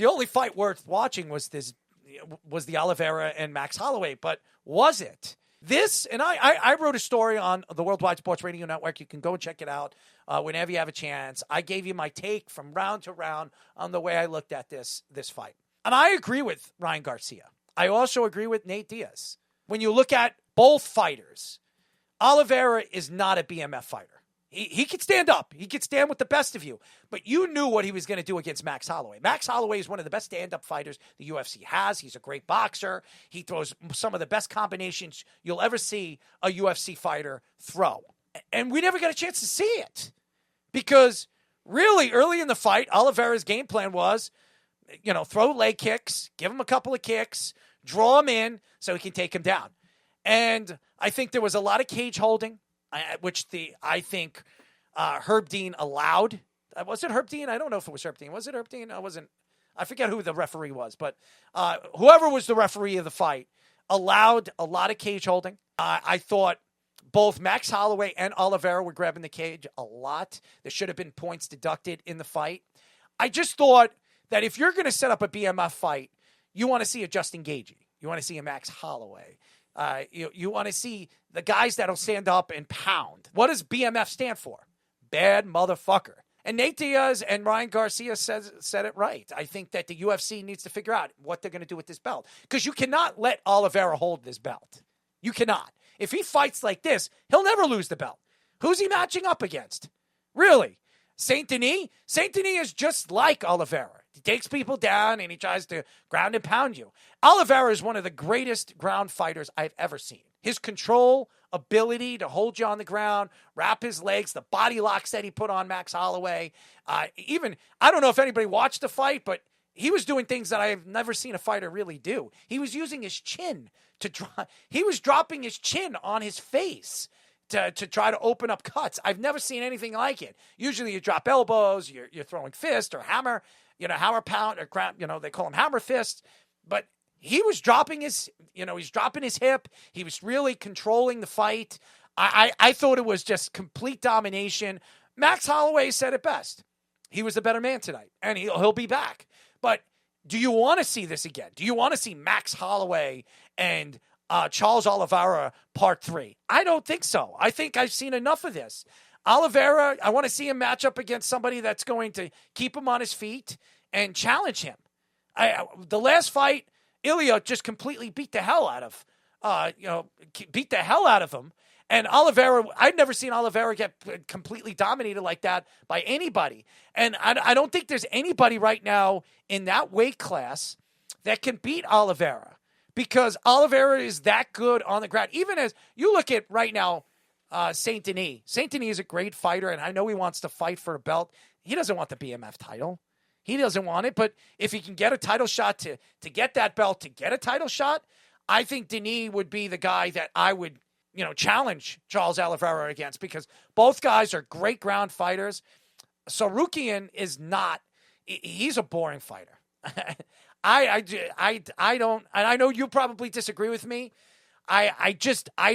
the only fight worth watching was the Oliveira and Max Holloway, but was it? This, and I wrote a story on the Worldwide Sports Radio Network. You can go and check it out whenever you have a chance. I gave you my take from round to round on the way I looked at this fight. And I agree with Ryan Garcia. I also agree with Nate Diaz. When you look at both fighters, Oliveira is not a BMF fighter. He could stand up. He could stand with the best of you. But you knew what he was going to do against Max Holloway. Max Holloway is one of the best stand-up fighters the UFC has. He's a great boxer. He throws some of the best combinations you'll ever see a UFC fighter throw. And we never got a chance to see it. Because really, early in the fight, Oliveira's game plan was, throw leg kicks, give him a couple of kicks, draw him in so he can take him down. And I think there was a lot of cage holding, which I think Herb Dean allowed. Was it Herb Dean? I don't know if it was Herb Dean. Was it Herb Dean? I forget who the referee was, but whoever was the referee of the fight allowed a lot of cage holding. I thought both Max Holloway and Oliveira were grabbing the cage a lot. There should have been points deducted in the fight. I just thought that if you're going to set up a BMF fight, you want to see a Justin Gaethje. You want to see a Max Holloway. You want to see the guys that'll stand up and pound. What does BMF stand for? Bad motherfucker. And Nate Diaz and Ryan Garcia said it right. I think that the UFC needs to figure out what they're going to do with this belt. Because you cannot let Oliveira hold this belt. You cannot. If he fights like this, he'll never lose the belt. Who's he matching up against? Really? Saint Denis? Saint Denis is just like Oliveira. He takes people down and he tries to ground and pound you. Oliveira is one of the greatest ground fighters I've ever seen. His control, ability to hold you on the ground, wrap his legs, the body locks that he put on Max Holloway. I don't know if anybody watched the fight, but he was doing things that I've never seen a fighter really do. He was using his chin he was dropping his chin on his face to try to open up cuts. I've never seen anything like it. Usually you drop elbows, you're throwing fist or hammer, hammer pound or crap, they call them hammer fists. But he was dropping he's dropping his hip. He was really controlling the fight. I thought it was just complete domination. Max Holloway said it best. He was the better man tonight, and he'll be back. But do you want to see this again? Do you want to see Max Holloway and Charles Oliveira Part 3? I don't think so. I think I've seen enough of this. Oliveira, I want to see him match up against somebody that's going to keep him on his feet and challenge him. The last fight, Ilia just completely beat the hell out of him. And Oliveira, I've never seen Oliveira get completely dominated like that by anybody. And I don't think there's anybody right now in that weight class that can beat Oliveira, because Oliveira is that good on the ground. Even as you look at right now, Saint Denis. Saint Denis is a great fighter, and I know he wants to fight for a belt. He doesn't want the BMF title. He doesn't want it, but if he can get a title shot to get that belt, to get a title shot, I think Denis would be the guy that I would challenge Charles Oliveira against, because both guys are great ground fighters. Ciryl is not. He's a boring fighter. I don't. And I know you probably disagree with me. I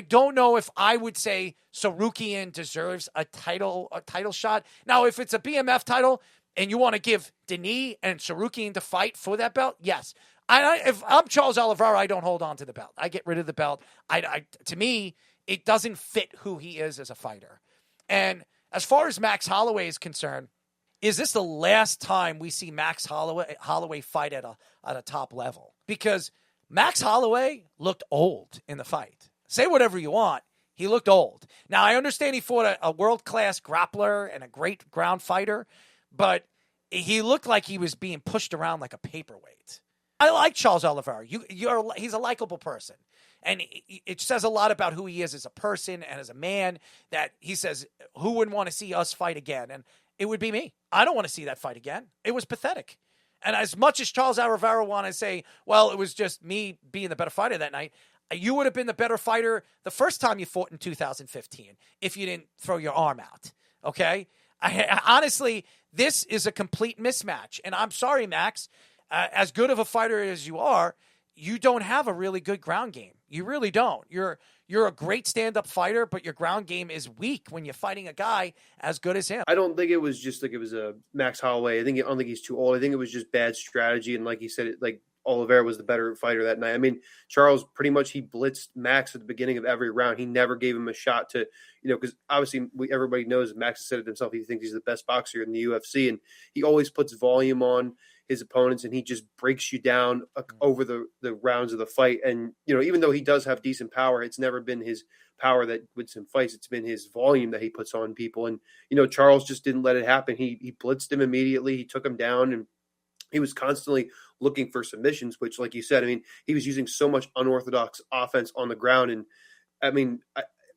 don't know if I would say Ciryl deserves a title shot. Now, if it's a BMF title and you want to give Denis and Ciryl to fight for that belt, yes. If I'm Charles Oliveira, I don't hold on to the belt. I get rid of the belt. To me, it doesn't fit who he is as a fighter. And as far as Max Holloway is concerned, is this the last time we see Max Holloway fight at a top level? Because Max Holloway looked old in the fight. Say whatever you want. He looked old. Now, I understand he fought a world-class grappler and a great ground fighter, but he looked like he was being pushed around like a paperweight. I like Charles Oliveira. He's a likable person. And it says a lot about who he is as a person and as a man, that he says, who wouldn't want to see us fight again? And it would be me. I don't want to see that fight again. It was pathetic. And as much as Charles Oliveira want to say, well, it was just me being the better fighter that night, you would have been the better fighter the first time you fought in 2015 if you didn't throw your arm out. Okay? Honestly, this is a complete mismatch. And I'm sorry, Max. As good of a fighter as you are, you don't have a really good ground game. You really don't. You're a great stand-up fighter, but your ground game is weak when you're fighting a guy as good as him. I don't think it was just like it was a Max Holloway. I don't think he's too old. I think it was just bad strategy. And like you said, like Oliveira was the better fighter that night. I mean, Charles pretty much he blitzed Max at the beginning of every round. He never gave him a shot to, because obviously everybody knows Max has said it himself. He thinks he's the best boxer in the UFC, and he always puts volume on his opponents, and he just breaks you down over the rounds of the fight. And, even though he does have decent power, it's never been his power that wins him fights. It's been his volume that he puts on people. And, Charles just didn't let it happen. He blitzed him immediately. He took him down, and he was constantly looking for submissions, which, like you said, I mean, he was using so much unorthodox offense on the ground. And I mean,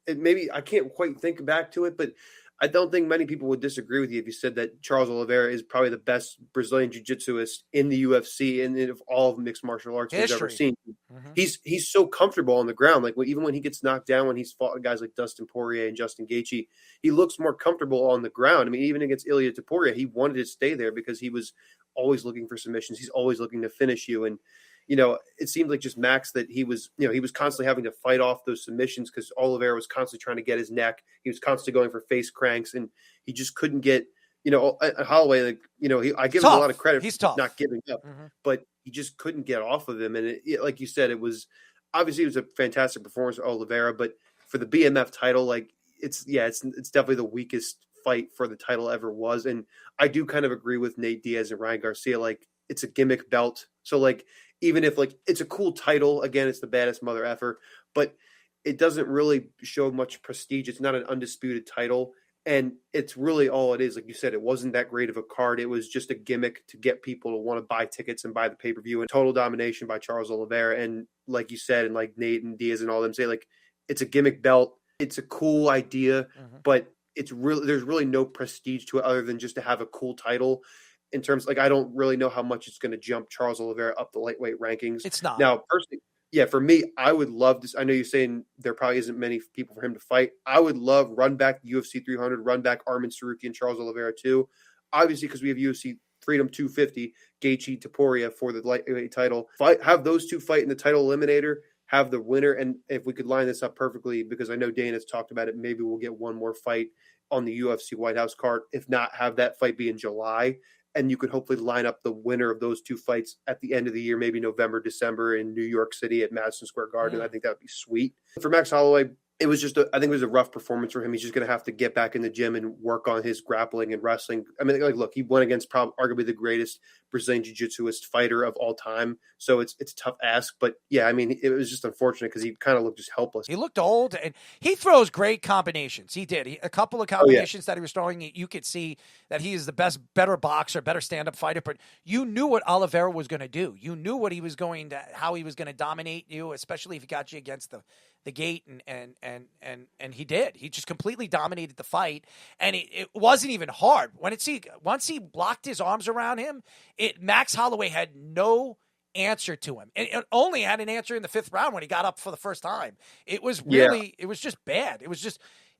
maybe I can't quite think back to it, but I don't think many people would disagree with you if you said that Charles Oliveira is probably the best Brazilian jiu-jitsuist in the UFC and of all of mixed martial arts we've ever seen. Mm-hmm. He's so comfortable on the ground. Like even when he gets knocked down, when he's fought guys like Dustin Poirier and Justin Gaethje, he looks more comfortable on the ground. I mean, even against Ilia Topuria, he wanted to stay there because he was always looking for submissions. He's always looking to finish you. And it seemed like just Max that he was constantly having to fight off those submissions because Oliveira was constantly trying to get his neck. He was constantly going for face cranks, and he just couldn't get, Holloway, I give him a lot of credit for not giving up, but he just couldn't get off of him. And like you said, it was a fantastic performance for Oliveira, but for the BMF title, it's definitely the weakest fight for the title ever was. And I do kind of agree with Nate Diaz and Ryan Garcia. It's a gimmick belt. So even if it's a cool title, again, it's the baddest mother effer, but it doesn't really show much prestige. It's not an undisputed title. And it's really all it is. Like you said, it wasn't that great of a card. It was just a gimmick to get people to want to buy tickets and buy the pay-per-view, and total domination by Charles Oliveira. And like you said, and like Nate and Diaz and all them say, it's a gimmick belt. It's a cool idea, but there's really no prestige to it other than just to have a cool title. In terms, I don't really know how much it's going to jump Charles Oliveira up the lightweight rankings. It's not. Now, personally, for me, I would love this. I know you're saying there probably isn't many people for him to fight. I would love run back UFC 300, run back Arman Saruki and Charles Oliveira too. Obviously, because we have UFC Freedom 250, Gaethje, Topuria for the lightweight title. Have those two fight in the title eliminator. Have the winner, and if we could line this up perfectly, because I know Dana's talked about it, maybe we'll get one more fight on the UFC White House card. If not, have that fight be in July. And you could hopefully line up the winner of those two fights at the end of the year, maybe November, December in New York City at Madison Square Garden. I think that would be sweet. For Max Holloway, it was I think it was a rough performance for him. He's just going to have to get back in the gym and work on his grappling and wrestling. I mean, look, he went against arguably the greatest Brazilian jiu-jitsuist fighter of all time. So it's a tough ask. But yeah, I mean, it was just unfortunate because he kind of looked just helpless. He looked old, and he throws great combinations. He did. A couple of combinations that he was throwing, you could see that he is the better boxer, better stand-up fighter. But you knew what Oliveira was going to do. You knew what he was how he was going to dominate you, especially if he got you against the gate, and he did. He just completely dominated the fight, and it wasn't even hard. Once he blocked his arms around him, Max Holloway had no answer to him. It only had an answer in the fifth round when he got up for the first time. It was really, it was just bad.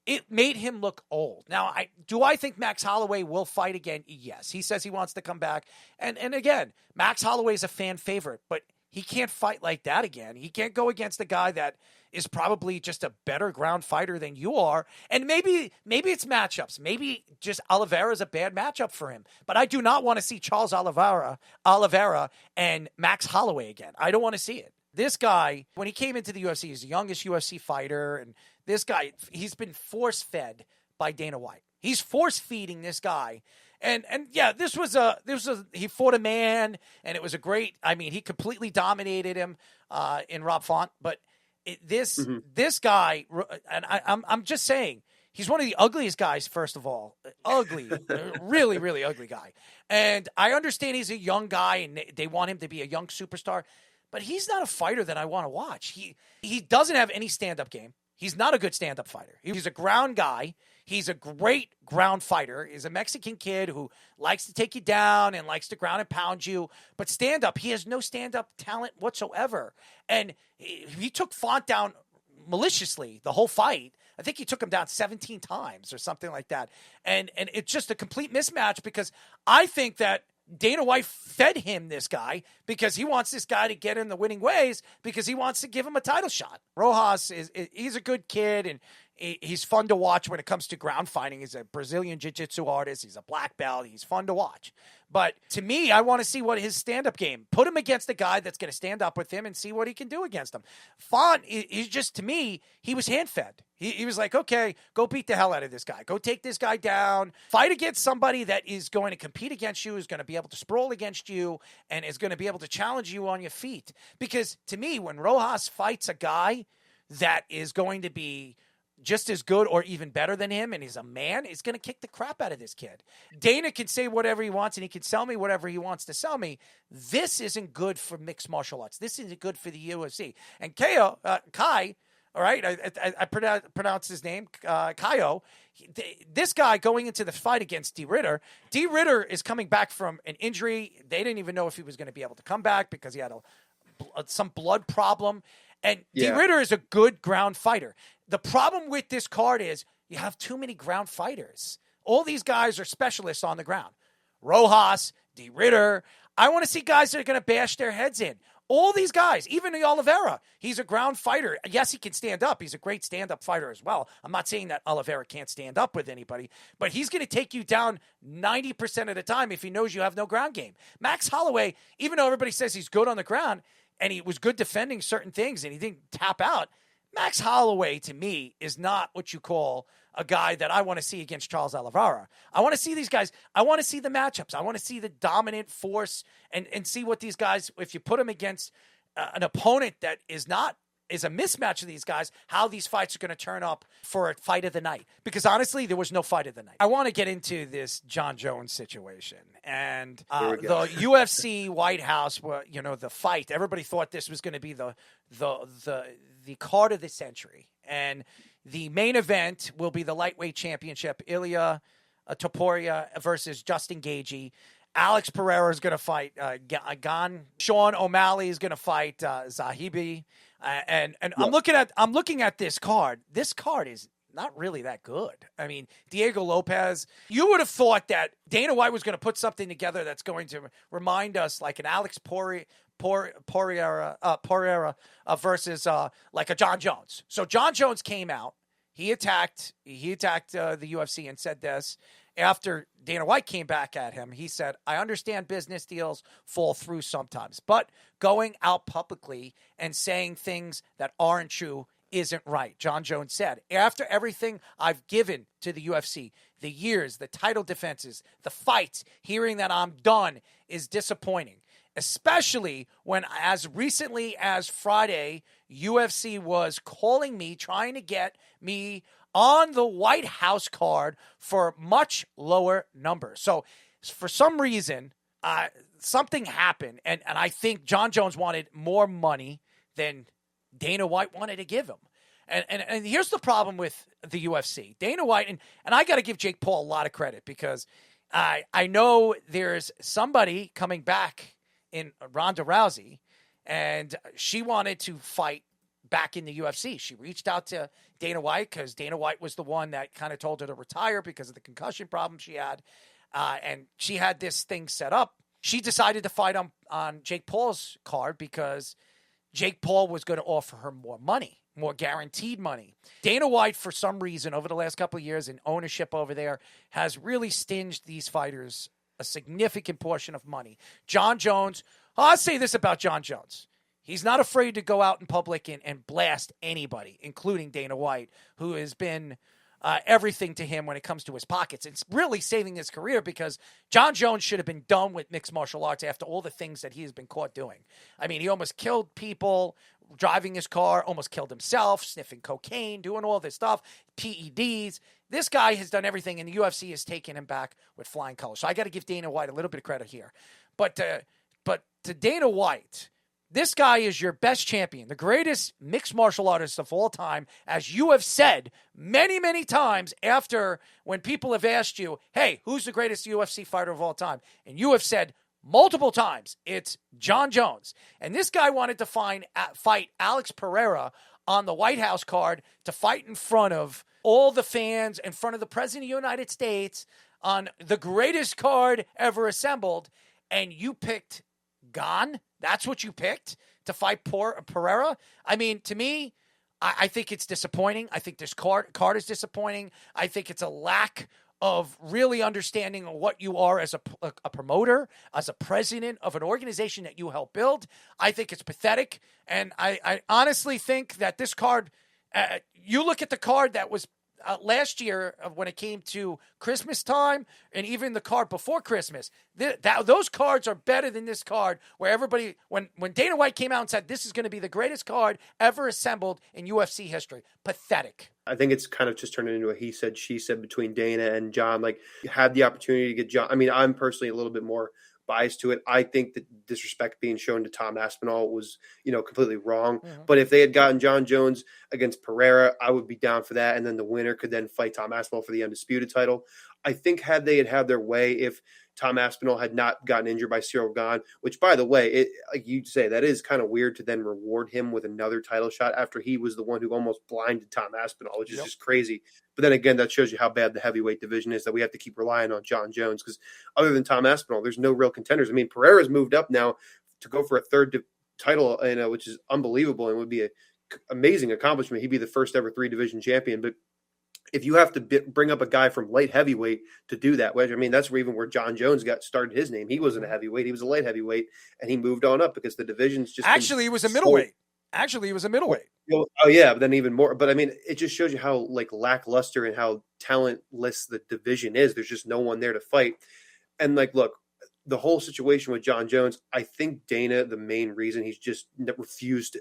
It made him look old. Now, do I think Max Holloway will fight again? Yes. He says he wants to come back. And again, Max Holloway is a fan favorite, but he can't fight like that again. He can't go against a guy that is probably just a better ground fighter than you are. And maybe it's matchups. Maybe just Oliveira is a bad matchup for him. But I do not want to see Charles Oliveira and Max Holloway again. I don't want to see it. This guy, when he came into the UFC, he's the youngest UFC fighter. And this guy, he's been force-fed by Dana White. He's force-feeding this guy. And yeah, he fought a man, and it was a great, he completely dominated him in Rob Font. But this guy, and I'm just saying, he's one of the ugliest guys, first of all. Ugly, really, really ugly guy. And I understand he's a young guy, and they want him to be a young superstar. But he's not a fighter that I want to watch. He doesn't have any stand-up game. He's not a good stand-up fighter. He's a ground guy. He's a great ground fighter. He's a Mexican kid who likes to take you down and likes to ground and pound you. But stand-up, he has no stand-up talent whatsoever. And he took Font down maliciously the whole fight. I think he took him down 17 times or something like that. And it's just a complete mismatch because I think that Dana White fed him this guy because he wants this guy to get in the winning ways because he wants to give him a title shot. Rojas he's a good kid, and he's fun to watch when it comes to ground fighting. He's a Brazilian jiu-jitsu artist. He's a black belt. He's fun to watch. But to me, I want to see what his stand-up game. Put him against a guy that's going to stand up with him and see what he can do against him. Font, he's just, to me, he was hand-fed. He was like, okay, go beat the hell out of this guy. Go take this guy down. Fight against somebody that is going to compete against you, is going to be able to sprawl against you, and is going to be able to challenge you on your feet. Because to me, when Rojas fights a guy that is going to be just as good or even better than him, and he's a man, he's going to kick the crap out of this kid. Dana can say whatever he wants, and he can sell me whatever he wants to sell me. This isn't good for mixed martial arts. This isn't good for the UFC. And Kai, all right, I pronounce his name, Kaio. This guy going into the fight against D. Ritter is coming back from an injury. They didn't even know if he was going to be able to come back because he had some blood problem. And D. Ritter is a good ground fighter. The problem with this card is you have too many ground fighters. All these guys are specialists on the ground. Rojas, D. Ritter. I want to see guys that are going to bash their heads in. All these guys, even Oliveira, he's a ground fighter. Yes, he can stand up. He's a great stand-up fighter as well. I'm not saying that Oliveira can't stand up with anybody, but he's going to take you down 90% of the time if he knows you have no ground game. Max Holloway, even though everybody says he's good on the ground, and he was good defending certain things, and he didn't tap out, Max Holloway, to me, is not what you call a guy that I want to see against Charles Oliveira. I want to see these guys. I want to see the matchups. I want to see the dominant force and see what these guys, if you put them against an opponent that is a mismatch of these guys, how these fights are going to turn up for a fight of the night. Because honestly, there was no fight of the night. I want to get into this Jon Jones situation. And the UFC White House, the fight, everybody thought this was going to be the card of the century. And the main event will be the lightweight championship, Ilia Topuria versus Justin Gaethje. Alex Periera is going to fight Gane. Sean O'Malley is going to fight Zahibi. And I'm looking at this card. This card is not really that good. I mean, Diego Lopez, you would have thought that Dana White was going to put something together that's going to remind us like an Alex Periera versus like a Jon Jones. So Jon Jones came out. He attacked the UFC and said this. After Dana White came back at him, he said, I understand business deals fall through sometimes, but going out publicly and saying things that aren't true isn't right. Jon Jones said, after everything I've given to the UFC, the years, the title defenses, the fights, hearing that I'm done is disappointing, especially when as recently as Friday, UFC was calling me, trying to get me on the White House card for much lower numbers. So for some reason, something happened, and I think Jon Jones wanted more money than Dana White wanted to give him. And here's the problem with the UFC. Dana White, and I got to give Jake Paul a lot of credit because I know there's somebody coming back in Ronda Rousey, and she wanted to fight back in the UFC. She reached out to Dana White because Dana White was the one that kind of told her to retire because of the concussion problem she had. And she had this thing set up. She decided to fight on Jake Paul's card because Jake Paul was going to offer her more money, more guaranteed money. Dana White, for some reason, over the last couple of years in ownership over there, has really stinged these fighters a significant portion of money. Jon Jones, I'll say this about Jon Jones. He's not afraid to go out in public and blast anybody, including Dana White, who has been everything to him when it comes to his pockets. It's really saving his career because Jon Jones should have been done with mixed martial arts after all the things that he has been caught doing. I mean, he almost killed people, driving his car, almost killed himself, sniffing cocaine, doing all this stuff, PEDs. This guy has done everything, and the UFC has taken him back with flying colors. So I got to give Dana White a little bit of credit here. But to Dana White, this guy is your best champion, the greatest mixed martial artist of all time, as you have said many, many times after when people have asked you, hey, who's the greatest UFC fighter of all time? And you have said multiple times, it's Jon Jones. And this guy wanted to fight Alex Periera on the White House card to fight in front of all the fans, in front of the President of the United States, on the greatest card ever assembled. and you picked Gane. That's what you picked to fight Periera. I mean, to me, I think it's disappointing. I think this card is disappointing. I think it's a lack of really understanding what you are as a promoter, as a president of an organization that you help build. I think it's pathetic. And I honestly think that this card, you look at the card that was last year when it came to Christmas time and even the card before Christmas, those cards are better than this card where everybody, when Dana White came out and said, this is going to be the greatest card ever assembled in UFC history. Pathetic. I think it's kind of just turned into a he said, she said between Dana and John. Like, you had the opportunity to get John. I mean, I'm personally a little bit more biased to it. I think that disrespect being shown to Tom Aspinall was, completely wrong. Mm-hmm. But if they had gotten John Jones against Periera, I would be down for that. And then the winner could then fight Tom Aspinall for the undisputed title. I think had they had their way, if Tom Aspinall had not gotten injured by Ciryl Gane, which, by the way, like you say, that is kind of weird to then reward him with another title shot after he was the one who almost blinded Tom Aspinall, which is just crazy. But then again, that shows you how bad the heavyweight division is, that we have to keep relying on John Jones, because other than Tom Aspinall, there's no real contenders. I mean, Pereira's moved up now to go for a third title, which is unbelievable and would be an amazing accomplishment. He'd be the first ever 3-division champion. But if you have to bring up a guy from light heavyweight to do that, which, I mean, that's where John Jones got started his name. He wasn't a heavyweight. He was a light heavyweight, and he moved on up because the division's just actually he was a middleweight. Actually, he was a middleweight. Oh, yeah, but then even more. But, I mean, it just shows you how, lackluster and how talentless the division is. There's just no one there to fight. And, look, the whole situation with John Jones, I think Dana, the main reason he's just refused,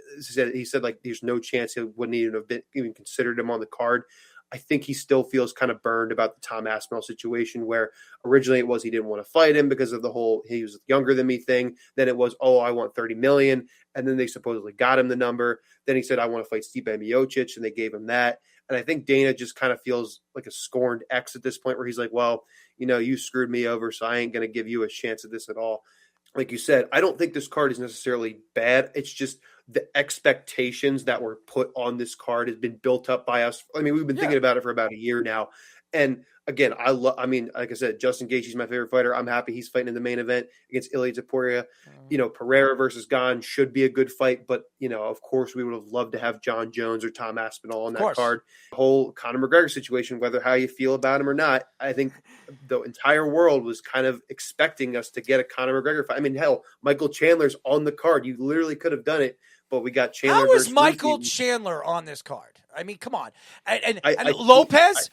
he said, there's no chance he wouldn't even have been even considered him on the card. I think he still feels kind of burned about the Tom Aspinall situation, where originally it was he didn't want to fight him because of the whole he was younger than me thing. Then it was, I want $30 million. And then they supposedly got him the number. Then he said, I want to fight Stipe Miocic, and they gave him that. And I think Dana just kind of feels like a scorned ex at this point, where he's like, well, you screwed me over, so I ain't going to give you a chance at this at all. Like you said, I don't think this card is necessarily bad. It's just the expectations that were put on this card has been built up by us. I mean, we've been thinking about it for about a year now. And again, like I said, Justin Gaethje is my favorite fighter. I'm happy he's fighting in the main event against Ilia Topuria. Periera versus Gane should be a good fight, but of course, we would have loved to have John Jones or Tom Aspinall on that card. The whole Conor McGregor situation, whether how you feel about him or not, I think the entire world was kind of expecting us to get a Conor McGregor fight. I mean, hell, Michael Chandler's on the card. You literally could have done it, but we got Chandler. How is Michael Chandler on this card? I mean, come on. And Lopez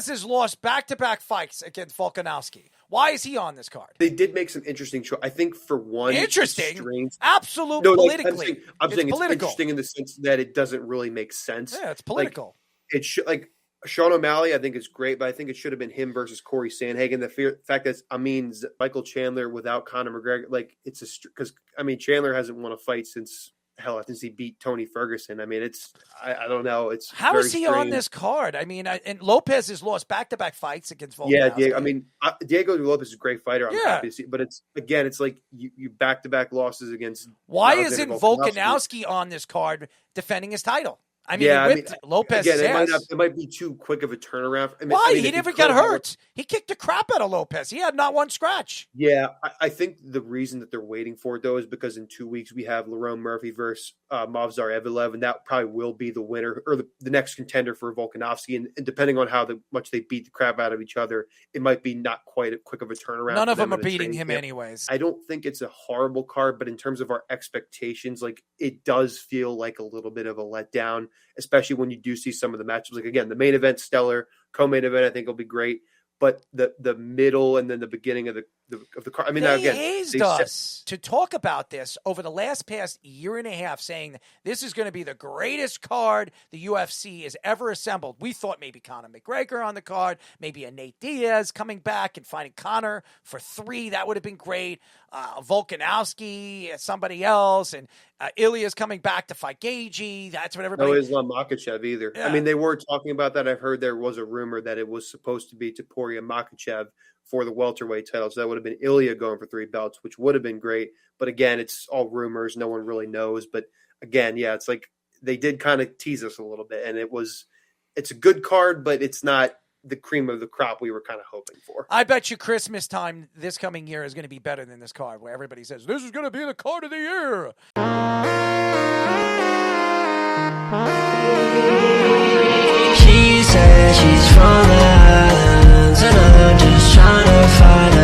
has lost back-to-back fights against Volkanovski. Why is he on this card? They did make some interesting choices. I think for one, interesting, absolutely politically. I'm saying it's interesting in the sense that it doesn't really make sense. Yeah, it's political. It should Sean O'Malley, I think is great, but I think it should have been him versus Corey Sandhagen. The fact that Michael Chandler without Conor McGregor, because Chandler hasn't won a fight since. Hell, I think he beat Tony Ferguson. I mean, I don't know. It's how is he strange. On this card? I mean, and Lopez has lost back-to-back fights against Volkanovski. Yeah, Diego Lopez is a great fighter. I'm happy to see, but it's like you back-to-back losses against. Why isn't Volkanovski on this card defending his title? I mean, Lopez. Again, it might be too quick of a turnaround. Why? He never got hurt. He kicked the crap out of Lopez. He had not one scratch. Yeah, I think the reason that they're waiting for it, though, is because in 2 weeks we have Lerone Murphy versus Movsar Evelev, and that probably will be the winner or the next contender for Volkanovski. And depending on how much they beat the crap out of each other, it might be not quite a quick of a turnaround. None of them are beating him anyways. I don't think it's a horrible card, but in terms of our expectations, it does feel like a little bit of a letdown, especially when you do see some of the matchups. Again, the main event, stellar. Co-main event, I think will be great. But the middle and then the beginning of the card. I mean, they hazed us to talk about this over the past year and a half, saying this is going to be the greatest card the UFC has ever assembled. We thought maybe Conor McGregor on the card, maybe a Nate Diaz coming back and fighting Conor for 3. That would have been great. Volkanovski, somebody else, and Ilia's coming back to fight Gaethje. That's what everybody. No Islam Makhachev either. Yeah. I mean, they were talking about that. I've heard there was a rumor that it was supposed to be Topuria Makhachev for the welterweight title. So that would have been Ilia going for 3 belts, which would have been great. But again, it's all rumors. No one really knows. But again, yeah, it's like they did kind of tease us a little bit. And it's a good card, but it's not the cream of the crop we were kind of hoping for. I bet you Christmas time this coming year is going to be better than this card, where everybody says, this is going to be the card of the year. She said she's from the islands, and I'm just trying to find